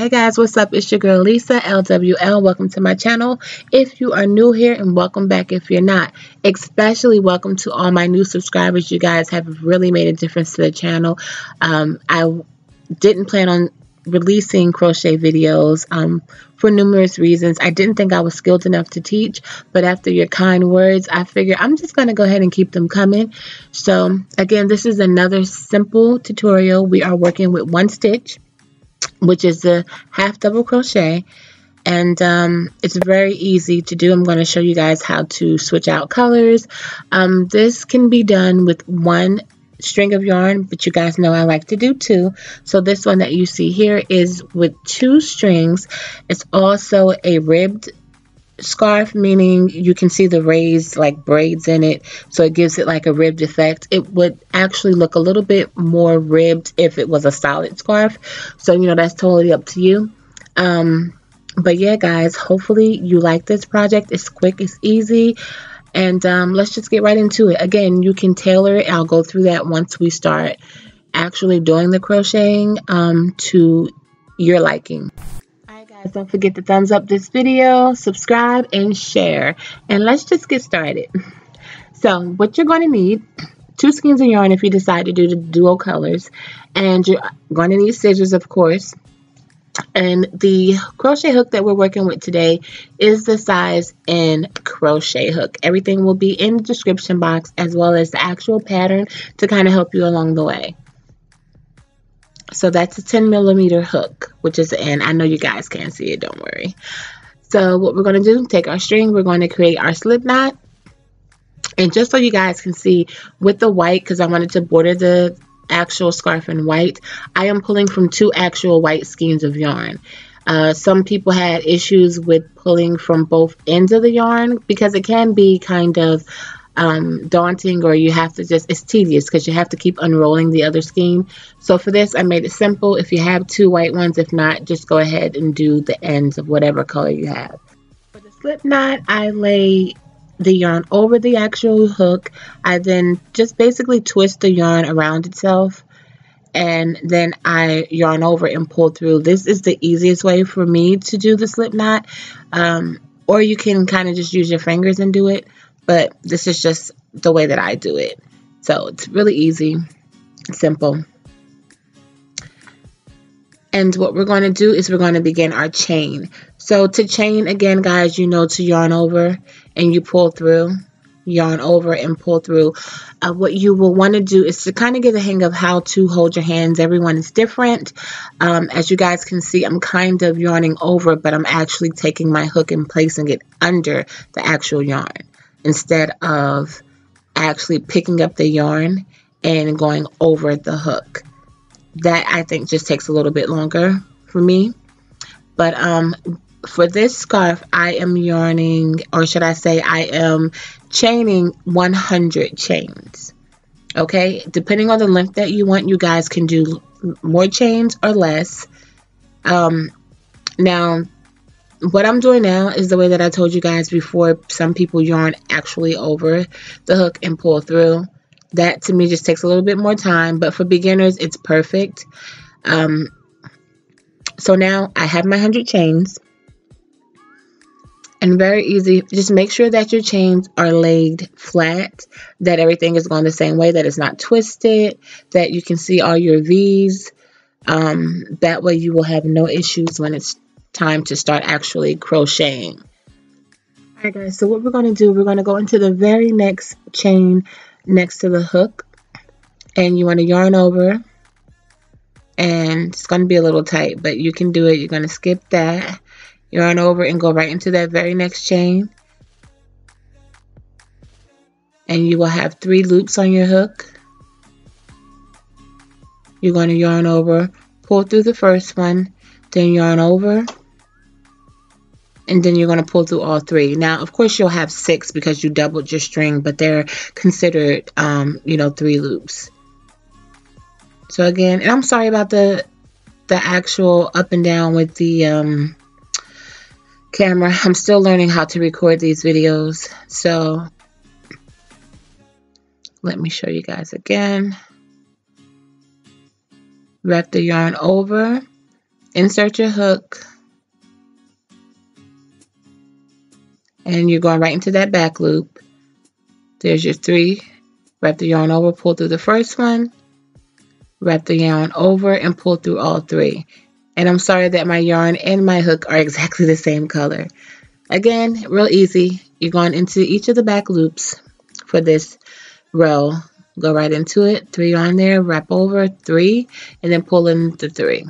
Hey guys, what's up? It's your girl Lisa, LWL. Welcome to my channel. If you are new here, and welcome back if you're not. Especially welcome to all my new subscribers. You guys have really made a difference to the channel. I didn't plan on releasing crochet videos for numerous reasons. I didn't think I was skilled enough to teach, but after your kind words, I figured I'm just going to go ahead and keep them coming. So again, this is another simple tutorial. We are working with one stitch, which is the half double crochet, and it's very easy to do. I'm going to show you guys how to switch out colors. This can be done with one string of yarn, but you guys know I like to do two. So this one that you see here is with two strings. It's also a ribbed scarf, meaning you can see the raised like braids in it, so it gives it like a ribbed effect. It would actually look a little bit more ribbed if it was a solid scarf, so you know, that's totally up to you. But yeah guys, hopefully you like this project. It's quick, it's easy, and let's just get right into it. Again, you can tailor it. I'll go through that once we start actually doing the crocheting to your liking. Guys, don't forget to thumbs up this video, subscribe, and share. And let's just get started. So what you're going to need, 2 skeins of yarn if you decide to do the dual colors, and you're going to need scissors, of course. And the crochet hook that we're working with today is the size N crochet hook. Everything will be in the description box, as well as the actual pattern to kind of help you along the way. So that's a 10mm hook, which is an N. I know you guys can't see it, don't worry. So what we're going to do, take our string, we're going to create our slip knot. And just so you guys can see, with the white, because I wanted to border the actual scarf in white, I am pulling from 2 actual white skeins of yarn. Some people had issues with pulling from both ends of the yarn because it can be kind of daunting, or you have to just, it's tedious because you have to keep unrolling the other skein. So for this, I made it simple. If you have 2 white ones, if not, just go ahead and do the ends of whatever color you have. For the slip knot, I lay the yarn over the actual hook. I then just basically twist the yarn around itself, and then I yarn over and pull through. This is the easiest way for me to do the slip knot, or you can kind of just use your fingers and do it, but this is just the way that I do it. So it's really easy, simple. And what we're going to do is we're going to begin our chain. So to chain, again guys, you know to yarn over and you pull through, yarn over and pull through. What you will want to do is to kind of get the hang of how to hold your hands. Everyone is different. As you guys can see, I'm kind of yarning over, but I'm actually taking my hook and placing it under the actual yarn, instead of actually picking up the yarn and going over the hook. That I think just takes a little bit longer for me. But for this scarf, I am yarning, or should I say I am chaining 100 chains. Okay, depending on the length that you want, you guys can do more chains or less. Now what I'm doing now is the way that I told you guys before. Some people yarn actually over the hook and pull through. That to me just takes a little bit more time, but for beginners it's perfect. So now I have my 100 chains, and very easy, just make sure that your chains are laid flat, that everything is going the same way, that it's not twisted, that you can see all your V's. That way you will have no issues when it's time to start actually crocheting. Alright guys, so what we're going to do, we're going to go into the very next chain next to the hook, and you want to yarn over, and it's going to be a little tight, but you can do it. You're going to skip that, yarn over, and go right into that very next chain, and you will have 3 loops on your hook. You're going to yarn over, pull through the first one, then yarn over, and then you're going to pull through all 3. Now, of course, you'll have 6 because you doubled your string, but they're considered, you know, 3 loops. So again, and I'm sorry about the actual up and down with the camera. I'm still learning how to record these videos. So let me show you guys again. Wrap the yarn over, insert your hook, and you're going right into that back loop. There's your 3. Wrap the yarn over, pull through the first one, wrap the yarn over, and pull through all 3. And I'm sorry that my yarn and my hook are exactly the same color. Again, real easy. You're going into each of the back loops for this row. Go right into it, 3 on there, wrap over, 3, and then pull in the 3.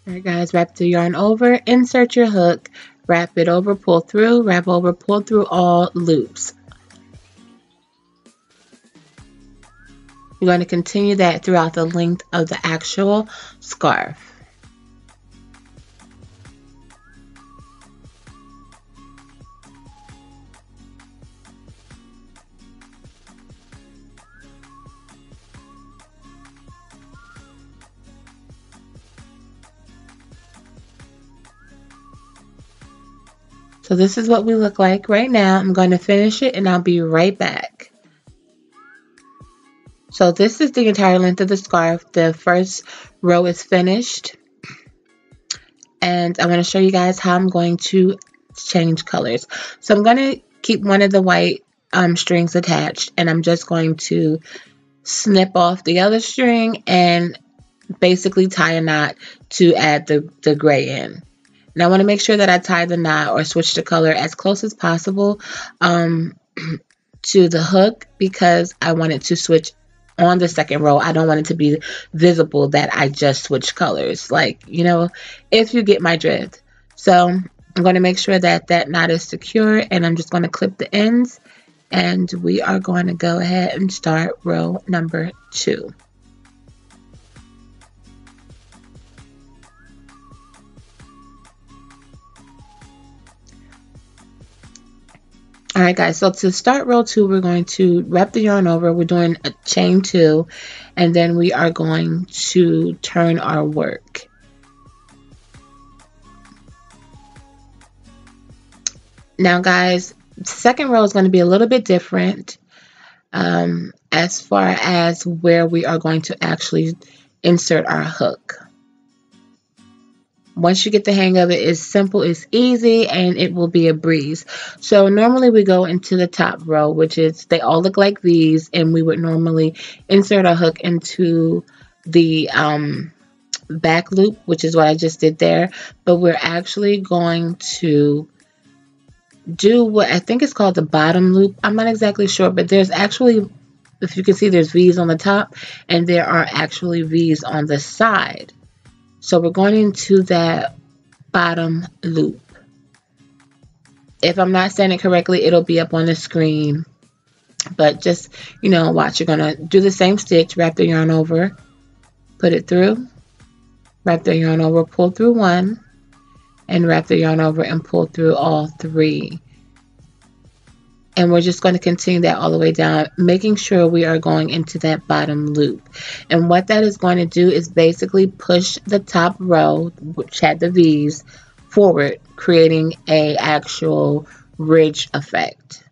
Alright guys, wrap the yarn over, insert your hook, wrap it over, pull through, wrap over, pull through all loops. You're going to continue that throughout the length of the actual scarf. So this is what we look like right now. I'm going to finish it and I'll be right back. So this is the entire length of the scarf. The first row is finished. And I want to show you guys how I'm going to change colors. So I'm going to keep one of the white strings attached, and I'm just going to snip off the other string and basically tie a knot to add the gray in. And I want to make sure that I tie the knot or switch the color as close as possible to the hook, because I want it to switch on the second row. I don't want it to be visible that I just switched colors, like, you know, if you get my drift. So I'm going to make sure that that knot is secure, and I'm just going to clip the ends, and we are going to go ahead and start row number 2. Alright guys, so to start row 2, we're going to wrap the yarn over. We're doing a chain 2, and then we are going to turn our work. Now guys, the second row is going to be a little bit different as far as where we are going to actually insert our hook. Once you get the hang of it, it's simple, it's easy, and it will be a breeze. So normally we go into the top row, which is, they all look like these, and we would normally insert our hook into the back loop, which is what I just did there. But we're actually going to do what I think is called the bottom loop. I'm not exactly sure, but there's actually, if you can see, there's V's on the top, and there are actually V's on the side. So we're going into that bottom loop. If I'm not saying it correctly, it'll be up on the screen. But just, you know, watch. You're going to do the same stitch, wrap the yarn over, put it through, wrap the yarn over, pull through 1, and wrap the yarn over and pull through all 3. And we're just going to continue that all the way down, making sure we are going into that bottom loop. And what that is going to do is basically push the top row, which had the V's, forward, creating a actual ridge effect.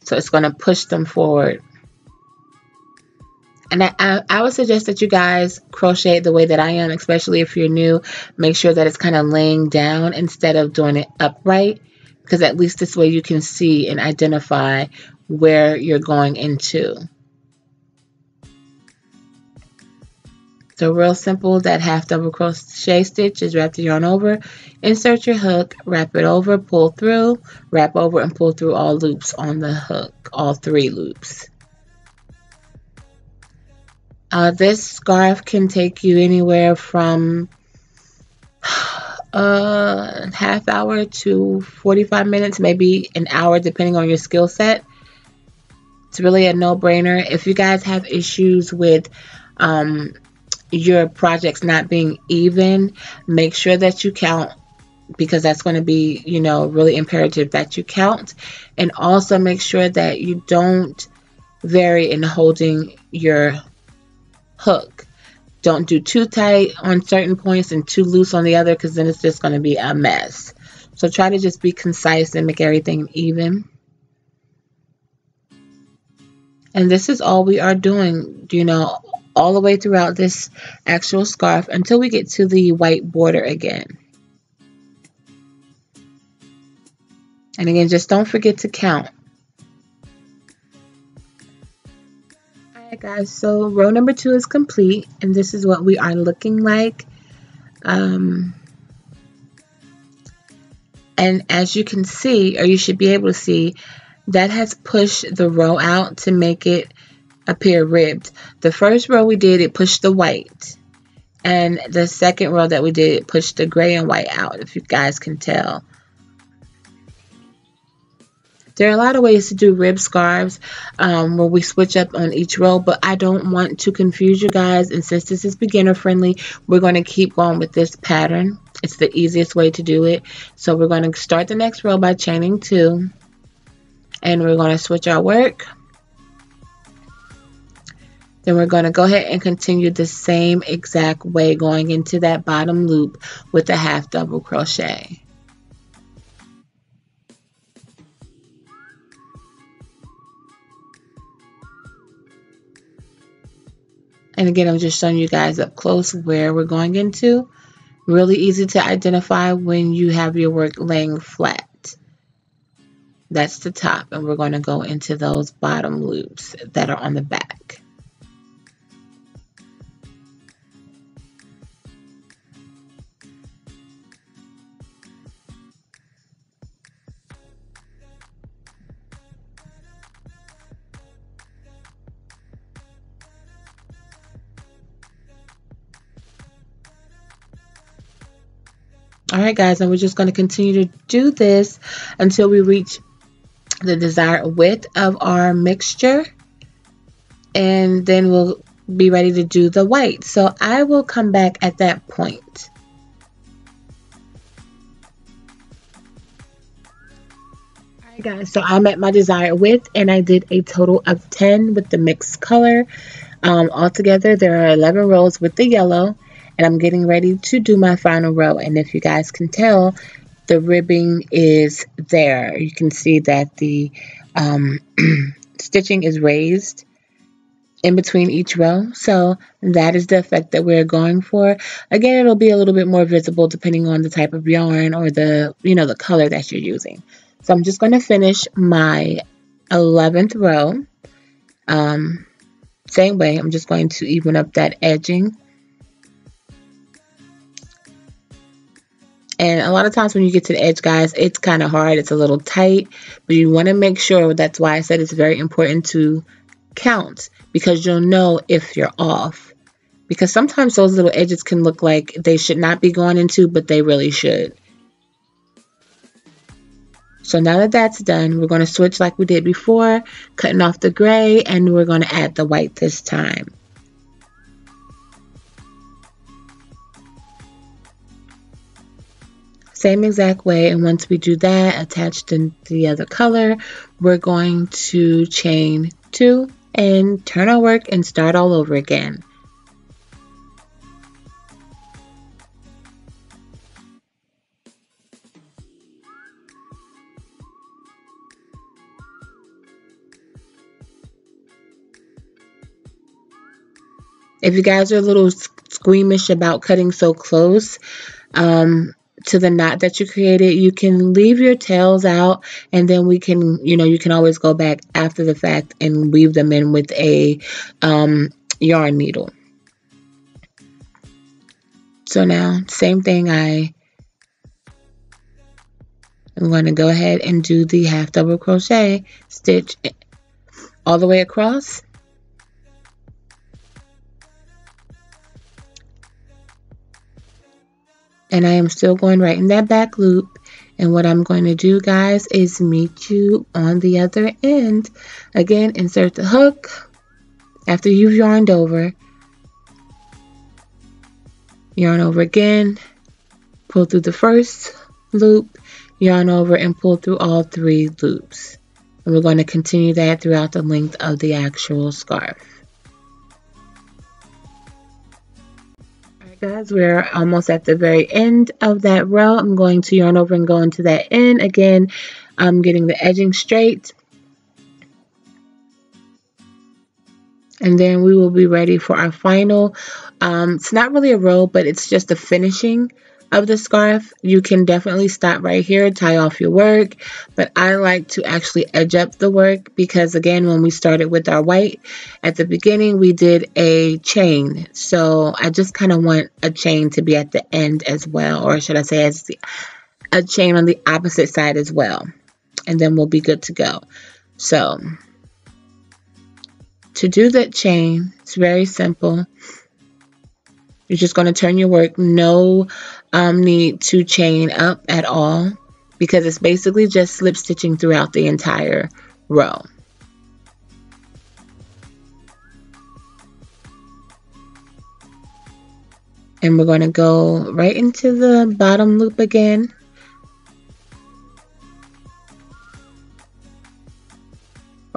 So it's going to push them forward. And I would suggest that you guys crochet the way that I am, especially if you're new. Make sure that it's kind of laying down instead of doing it upright, because at least this way you can see and identify where you're going into. So real simple, that half double crochet stitch is wrap the yarn over, insert your hook, wrap it over, pull through, wrap over, and pull through all loops on the hook, all 3 loops. This scarf can take you anywhere from half hour to 45 minutes, maybe an hour, depending on your skill set. It's really a no-brainer. If you guys have issues with your projects not being even, make sure that you count, because that's going to be, you know, really imperative that you count. And also make sure that you don't vary in holding your hook. Don't do too tight on certain points and too loose on the other, because then it's just going to be a mess. So try to just be concise and make everything even. And this is all we are doing, you know, all the way throughout this actual scarf until we get to the white border again. And again, just don't forget to count. Alright guys, so row number 2 is complete, and this is what we are looking like. And as you can see, or you should be able to see, that has pushed the row out to make it appear ribbed. The first row we did, it pushed the white. And the second row that we did, it pushed the gray and white out, if you guys can tell. There are a lot of ways to do rib scarves where we switch up on each row, but I don't want to confuse you guys, and since this is beginner friendly, we're going to keep going with this pattern. It's the easiest way to do it. So we're going to start the next row by chaining 2, and we're going to switch our work. Then we're going to go ahead and continue the same exact way, going into that bottom loop with a half double crochet. And again, I'm just showing you guys up close where we're going into. Really easy to identify when you have your work laying flat. That's the top, and we're going to go into those bottom loops that are on the back. Alright guys, and we're just going to continue to do this until we reach the desired width of our mixture, and then we'll be ready to do the white. So I will come back at that point. Alright guys, so I'm at my desired width, and I did a total of 10 with the mixed color. Altogether there are 11 rows with the yellow. And I'm getting ready to do my final row. And if you guys can tell, the ribbing is there. You can see that the stitching is raised in between each row. So that is the effect that we're going for. Again, it'll be a little bit more visible depending on the type of yarn or the, the color that you're using. So I'm just going to finish my 11th row. Same way, I'm just going to even up that edging. And a lot of times when you get to the edge, guys, it's kind of hard. It's a little tight, but you want to make sure. That's why I said it's very important to count, because you'll know if you're off. Because sometimes those little edges can look like they should not be going into, but they really should. So now that that's done, we're going to switch like we did before, cutting off the gray, and we're going to add the white this time. Same exact way, and once we do that, attach the other color, we're going to chain 2 and turn our work and start all over again. If you guys are a little squeamish about cutting so close, to the knot that you created, you can leave your tails out, and then we can, you can always go back after the fact and weave them in with a yarn needle. So now, same thing, I'm going to go ahead and do the half double crochet, stitch all the way across. And I am still going right in that back loop. And what I'm going to do, guys, is meet you on the other end. Again, insert the hook after you've yarned over. Yarn over again. Pull through the first loop. Yarn over and pull through all 3 loops. And we're going to continue that throughout the length of the actual scarf. Guys, we're almost at the very end of that row. I'm going to yarn over and go into that end. Again, I'm getting the edging straight. And then we will be ready for our final. It's not really a row, but it's just the finishing of the scarf. You can definitely stop right here, tie off your work, but I like to actually edge up the work because, again, when we started with our white at the beginning, we did a chain. So I just kind of want a chain to be at the end as well, or should I say a chain on the opposite side as well, and then we'll be good to go. So to do that chain, it's very simple. You're just going to turn your work. No need to chain up at all because it's basically just slip stitching throughout the entire row. And we're going to go right into the bottom loop again.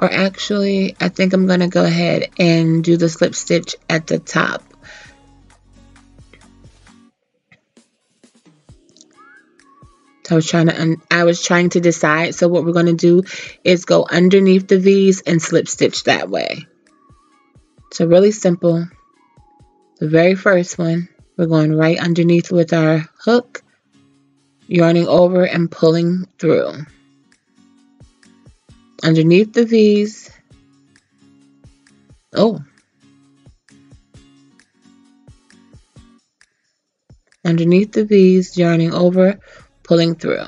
Or actually, I think I'm going to go ahead and do the slip stitch at the top. So I was trying to decide. So what we're going to do is go underneath the V's and slip stitch that way. So really simple. The very first one, we're going right underneath with our hook, yarning over and pulling through. Underneath the V's. Oh. Underneath the V's, yarning over, pulling through.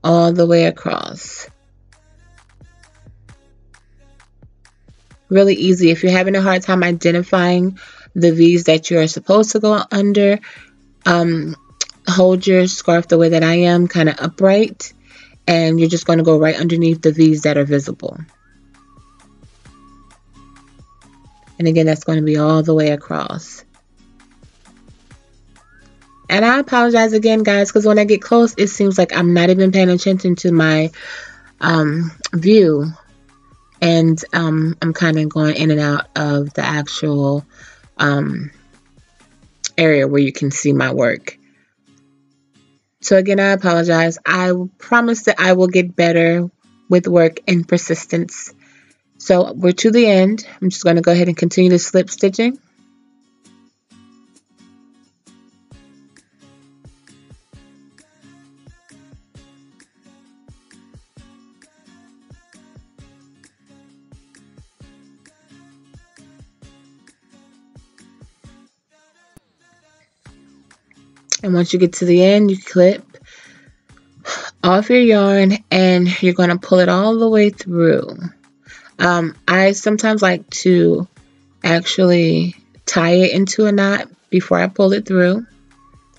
All the way across. Really easy. If you're having a hard time identifying the V's that you are supposed to go under, hold your scarf the way that I am, kind of upright. And you're just going to go right underneath the V's that are visible. And again, that's going to be all the way across. And I apologize again, guys, because when I get close, it seems like I'm not even paying attention to my view. And I'm kind of going in and out of the actual area where you can see my work. So again, I apologize. I promise that I will get better with work and persistence. So we're to the end. I'm just going to go ahead and continue to slip stitching. And once you get to the end, you clip off your yarn and you're going to pull it all the way through. I sometimes like to actually tie it into a knot before I pull it through.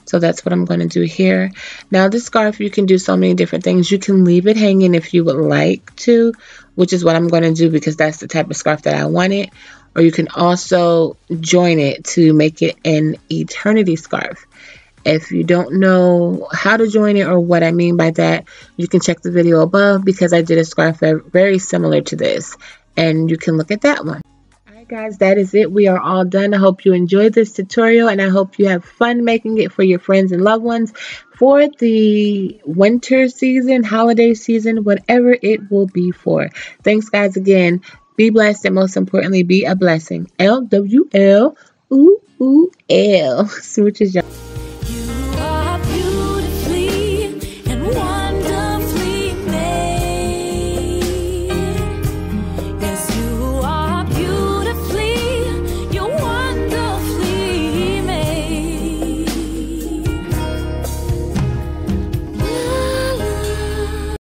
So that's what I'm going to do here. Now this scarf, you can do so many different things. You can leave it hanging if you would like to, which is what I'm going to do because that's the type of scarf that I wanted. Or you can also join it to make it an eternity scarf. If you don't know how to join it or what I mean by that, you can check the video above because I did a scarf very similar to this. And you can look at that one. Alright guys, that is it. We are all done. I hope you enjoyed this tutorial and I hope you have fun making it for your friends and loved ones for the winter season, holiday season, whatever it will be for. Thanks guys again. Be blessed and most importantly, be a blessing. LWL. Ooh, ooh, L. Smooches, y'all.